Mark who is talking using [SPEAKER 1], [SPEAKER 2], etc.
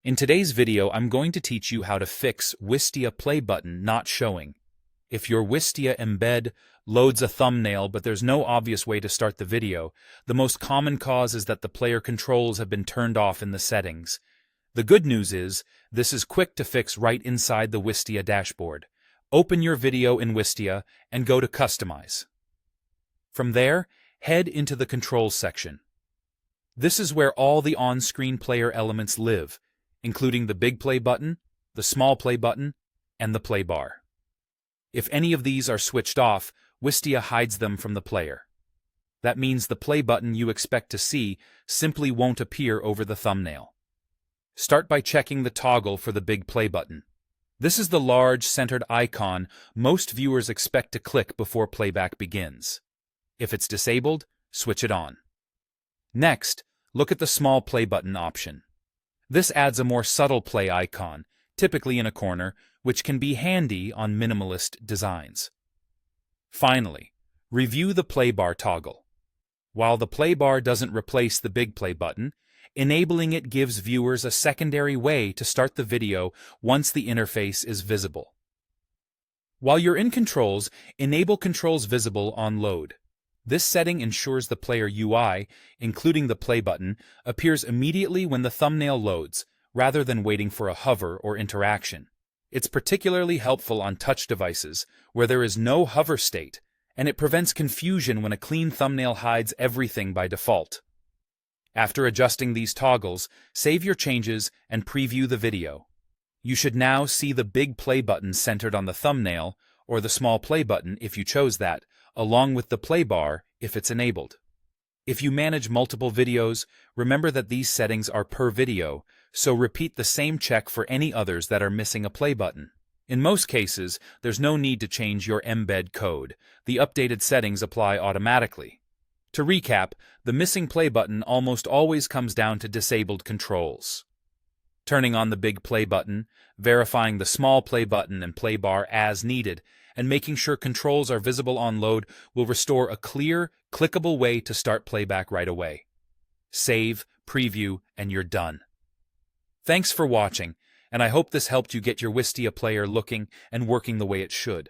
[SPEAKER 1] In today's video, I'm going to teach you how to fix Wistia play button not showing. If your Wistia embed loads a thumbnail but there's no obvious way to start the video, the most common cause is that the player controls have been turned off in the settings. The good news is, this is quick to fix right inside the Wistia dashboard. Open your video in Wistia and go to Customize. From there, head into the Controls section. This is where all the on-screen player elements live, including the big play button, the small play button, and the play bar. If any of these are switched off, Wistia hides them from the player. That means the play button you expect to see simply won't appear over the thumbnail. Start by checking the toggle for the big play button. This is the large, centered icon most viewers expect to click before playback begins. If it's disabled, switch it on. Next, look at the small play button option. This adds a more subtle play icon, typically in a corner, which can be handy on minimalist designs. Finally, review the play bar toggle. While the play bar doesn't replace the big play button, enabling it gives viewers a secondary way to start the video once the interface is visible. While you're in Controls, enable Controls Visible on load. This setting ensures the player UI, including the play button, appears immediately when the thumbnail loads, rather than waiting for a hover or interaction. It's particularly helpful on touch devices, where there is no hover state, and it prevents confusion when a clean thumbnail hides everything by default. After adjusting these toggles, save your changes and preview the video. You should now see the big play button centered on the thumbnail, or the small play button if you chose that, along with the play bar if it's enabled. If you manage multiple videos, remember that these settings are per video, so repeat the same check for any others that are missing a play button. In most cases, there's no need to change your embed code. The updated settings apply automatically. To recap, the missing play button almost always comes down to disabled controls. Turning on the big play button, verifying the small play button and play bar as needed, and making sure controls are visible on load will restore a clear, clickable way to start playback right away. Save, preview, and you're done. Thanks for watching, and I hope this helped you get your Wistia player looking and working the way it should.